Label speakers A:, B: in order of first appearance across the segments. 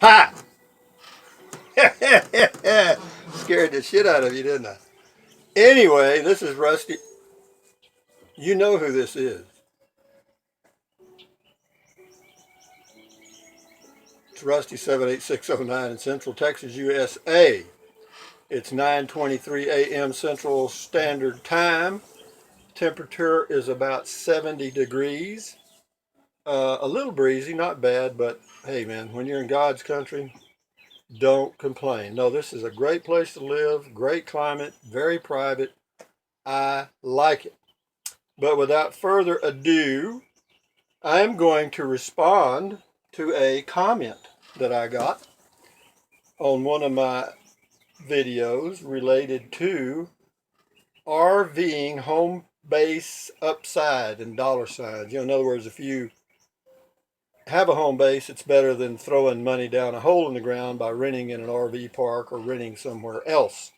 A: Ha! Scared the shit out of you, didn't I? Anyway, this is Rusty. You know who this is. It's Rusty 78609 in Central Texas, USA. It's 9:23 a.m. Central Standard Time. Temperature is about 70 degrees. A little breezy, not bad, but hey, man, when you're in God's country, don't complain. No, this is a great place to live, great climate, very private. I like it. But without further ado, I'm going to respond to a comment that I got on one of my videos related to RVing home base upside and dollar signs. In other words, if you have a home base, it's better than throwing money down a hole in the ground by renting in an RV park or renting somewhere else.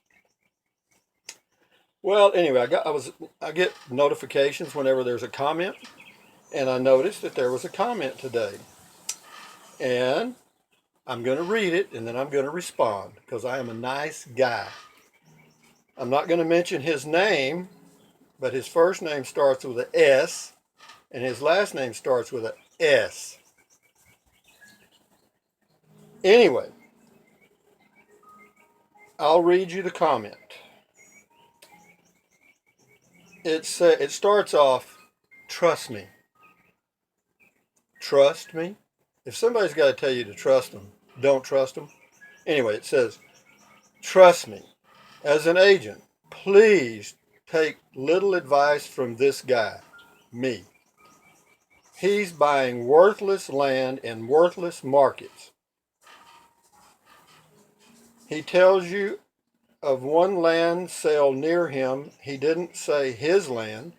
A: Well, anyway, I get notifications whenever there's a comment, and I noticed that there was a comment today. And I'm going to read it and then I'm going to respond because I am a nice guy. I'm not going to mention his name, but his first name starts with an S and his last name starts with an S. Anyway, I'll read you the comment. It starts off, trust me. Trust me? If somebody's got to tell you to trust them, don't trust them. Anyway, it says, trust me. As an agent, please take little advice from this guy, me. He's buying worthless land in worthless markets. He tells you of one land sale near him. He didn't say his land,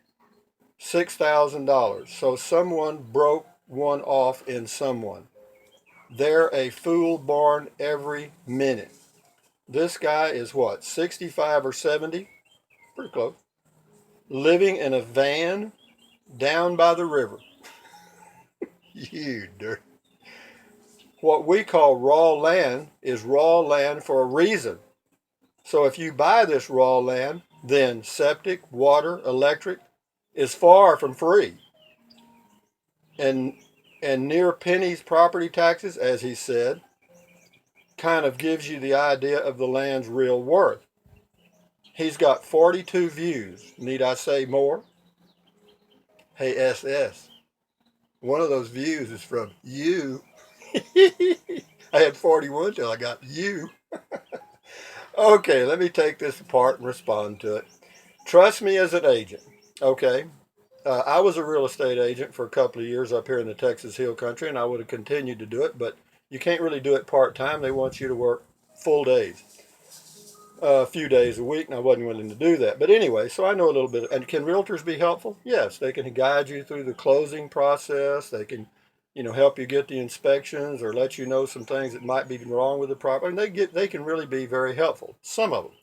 A: $6,000. So someone broke one off in someone. They're a fool born every minute. This guy is what, 65 or 70? Pretty close. Living in a van down by the river. You dirt. What we call raw land is raw land for a reason. So if you buy this raw land, then septic, water, electric is far from free. And near pennies property taxes, as he said, kind of gives you the idea of the land's real worth. He's got 42 views. Need I say more? Hey, SS, one of those views is from you. I had 41 till I got you. Okay, let me take this apart and respond to it. Trust me as an agent. Okay, I was a real estate agent for a couple of years up here in the Texas Hill Country, and I would have continued to do it, but you can't really do it part time. They want you to work full days, a few days a week, and I wasn't willing to do that. But anyway, so I know a little bit. And can realtors be helpful? Yes, they can guide you through the closing process. They can, help you get the inspections or let you know some things that might be wrong with the property. And they can really be very helpful. Some of them,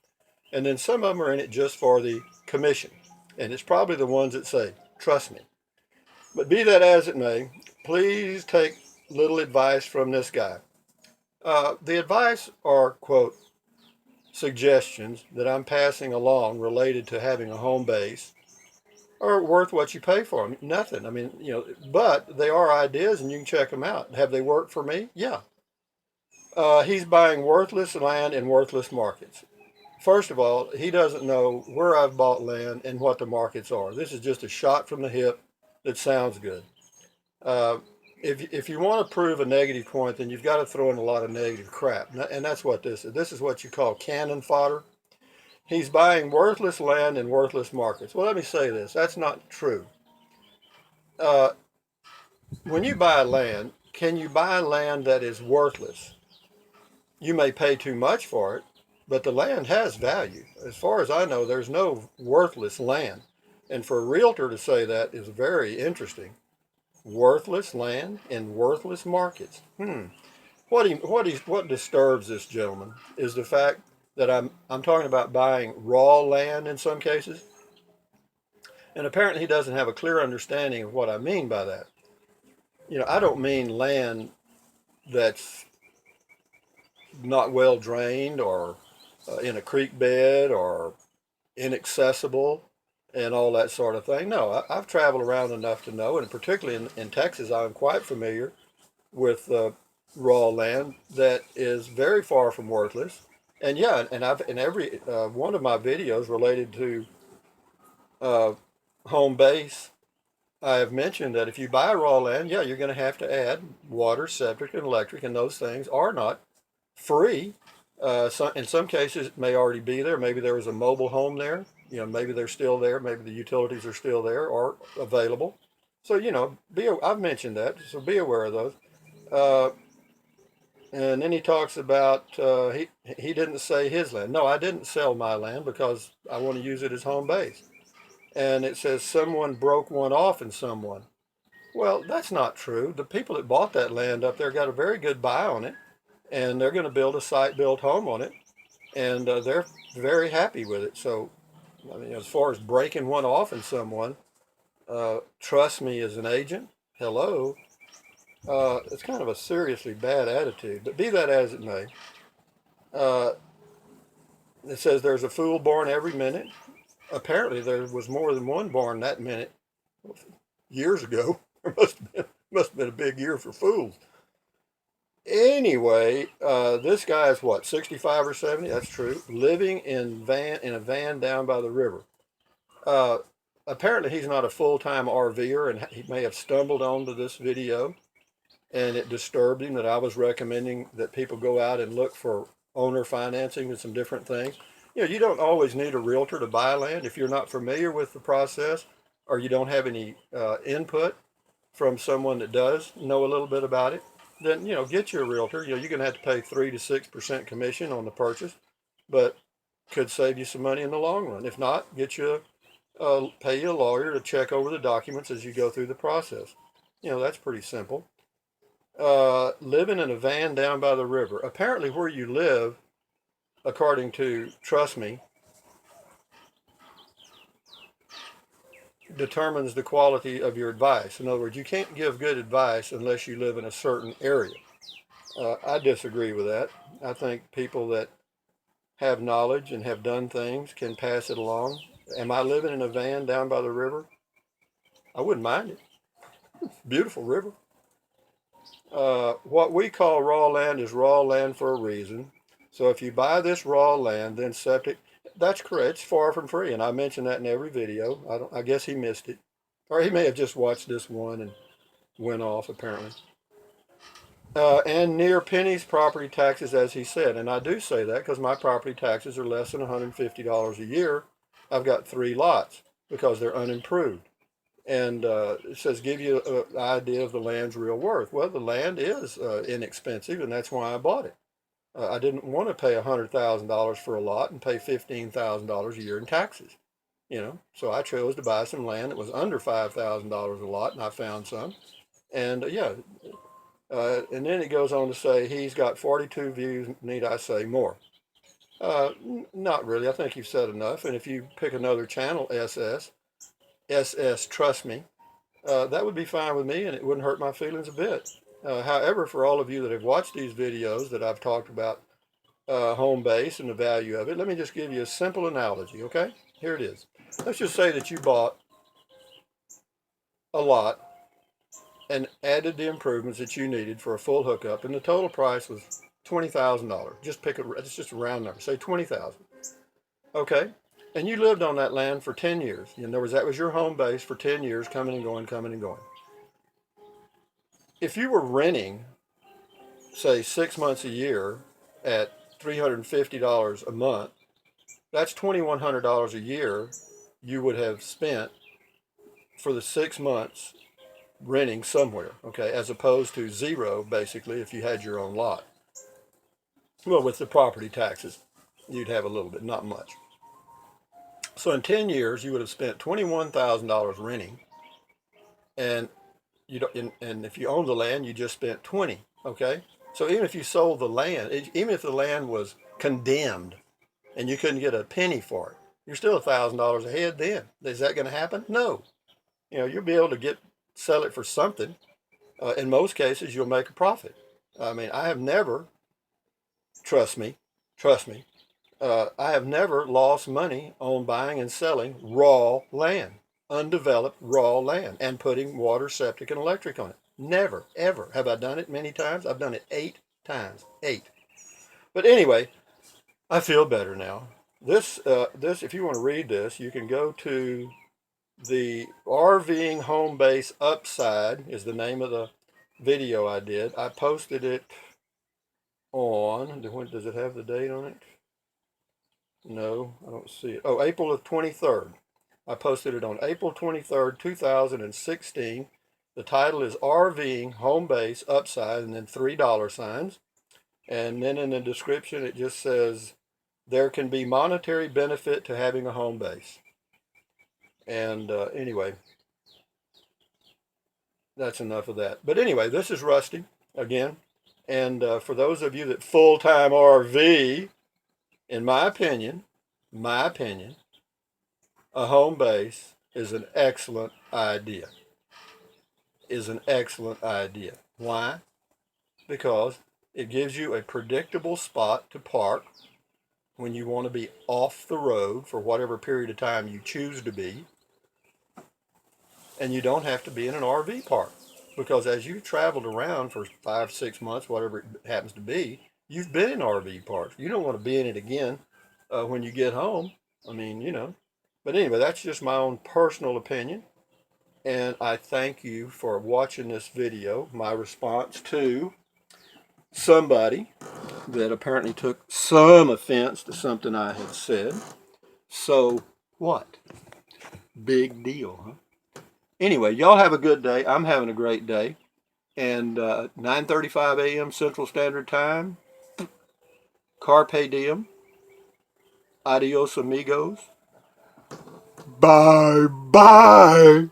A: and then some of them are in it just for the commission. And it's probably the ones that say, trust me. But be that as it may, please take little advice from this guy. The advice are, quote, suggestions that I'm passing along related to having a home base are worth what you pay for them. Nothing. I mean, but they are ideas and you can check them out. Have they worked for me? Yeah. He's buying worthless land in worthless markets. First of all, he doesn't know where I've bought land and what the markets are. This is just a shot from the hip that sounds good. Uh, if you want to prove a negative point, then you've got to throw in a lot of negative crap. And that's what this is. This is what you call cannon fodder. He's buying worthless land in worthless markets. Well, let me say this. That's not true. Uh, when you buy land, can you buy land that is worthless? You may pay too much for it, but the land has value. As far as I know, there's no worthless land. And for a realtor to say that is very interesting. Worthless land in worthless markets. What disturbs this gentleman is the fact that I'm talking about buying raw land in some cases, and apparently he doesn't have a clear understanding of what I mean by that. I don't mean land that's not well drained or in a creek bed or inaccessible and all that sort of thing. No, I've traveled around enough to know, and particularly in Texas, I'm quite familiar with raw land that is very far from worthless. And yeah, and I've in every one of my videos related to uh, home base, I have mentioned that if you buy raw land, yeah, you're going to have to add water, septic, and electric, and those things are not free. In some cases, it may already be there. Maybe there was a mobile home there. You know, maybe they're still there. Maybe the utilities are still there or available. So you know, I've mentioned that, so be aware of those. Uh, and then he talks about he didn't say his land. No, I didn't sell my land because I want to use it as home base. And it says someone broke one off in someone. Well, that's not true. The people that bought that land up there got a very good buy on it, and they're going to build a site-built home on it, and they're very happy with it. So, I mean, as far as breaking one off in someone, trust me as an agent. Hello, it's kind of a seriously bad attitude. But be that as it may, uh, it says there's a fool born every minute. Apparently, there was more than one born that minute years ago. There must have been a big year for fools. Anyway, this guy is what, 65 or 70? That's true. Living in a van down by the river. Uh, Apparently, he's not a full-time RVer, and he may have stumbled onto this video, and it disturbed him that I was recommending that people go out and look for owner financing and some different things. You know, you don't always need a realtor to buy land if you're not familiar with the process or you don't have any input from someone that does know a little bit about it. Then you know, get you a realtor. You know, you're going to have to pay 3 to 6% commission on the purchase, but could save you some money in the long run. If not, pay you a lawyer to check over the documents as you go through the process. You know, that's pretty simple. Living in a van down by the river. Apparently, where you live, according to Trust Me, determines the quality of your advice. In other words, you can't give good advice unless you live in a certain area. I disagree with that. I think people that have knowledge and have done things can pass it along. Am I living in a van down by the river? I wouldn't mind it. Beautiful river. What we call raw land is raw land for a reason. So if you buy this raw land, then septic, that's correct. It's far from free, and I mention that in every video. I guess he missed it, or he may have just watched this one and went off apparently. And near pennies property taxes, as he said, and I do say that because my property taxes are less than $150 a year. I've got 3 lots because they're unimproved. And it says give you an idea of the land's real worth. Well, the land is inexpensive, and that's why I bought it. I didn't want to pay $100,000 for a lot and pay $15,000 a year in taxes. You know, so I chose to buy some land that was under $5,000 a lot, and I found some. And and then it goes on to say he's got 42 views. Need I say more? Not really. I think you've said enough. And if you pick another channel, SS, Trust Me, that would be fine with me, and it wouldn't hurt my feelings a bit. However, for all of you that have watched these videos that I've talked about home base and the value of it, let me just give you a simple analogy, okay? Here it is. Let's just say that you bought a lot and added the improvements that you needed for a full hookup, and the total price was $20,000. It's just a round number. Say $20,000. Okay, and you lived on that land for 10 years. In other words, that was your home base for 10 years, coming and going, coming and going. If you were renting, say 6 months a year at $350 a month, that's $2,100 a year you would have spent for the 6 months renting somewhere, okay, as opposed to zero, basically, if you had your own lot. Well, with the property taxes, you'd have a little bit, not much. So in 10 years, you would have spent $21,000 renting, and and if you own the land, you just spent 20. Okay, so even if you sold the land, even if the land was condemned, and you couldn't get a penny for it, you're still $1,000 ahead. Then is that going to happen? No. You know, you'll be able to sell it for something. In most cases, you'll make a profit. I mean, I have never trust me, trust me. I have never lost money on buying and selling raw land, undeveloped raw land, and putting water, septic, and electric on it. Never, ever. Have I done it many times? I've done it 8 times. 8. But anyway, I feel better now. This, if you want to read this, you can go to the RVing Home Base Upside is the name of the video I did. I posted it on, when does it have the date on it? No, I don't see it. Oh, April the 23rd. I posted it on April 23rd, 2016. The title is RVing Home Base Upside and then $3 signs. And then in the description it just says, there can be monetary benefit to having a home base. And anyway, that's enough of that. But anyway, this is Rusty again. And for those of you that full-time RV, in my opinion, a home base is an excellent idea. Why? Because it gives you a predictable spot to park when you want to be off the road for whatever period of time you choose to be. And you don't have to be in an RV park. Because as you've traveled around for 5, 6 months, whatever it happens to be, you've been in RV parks. You don't want to be in it again when you get home. I mean, you know. But anyway, that's just my own personal opinion. And I thank you for watching this video, my response to somebody that apparently took some offense to something I had said. So what? Big deal, huh? Anyway, y'all have a good day. I'm having a great day. And 9:35 a.m. Central Standard Time. Carpe diem. Adios, amigos. Bye-bye.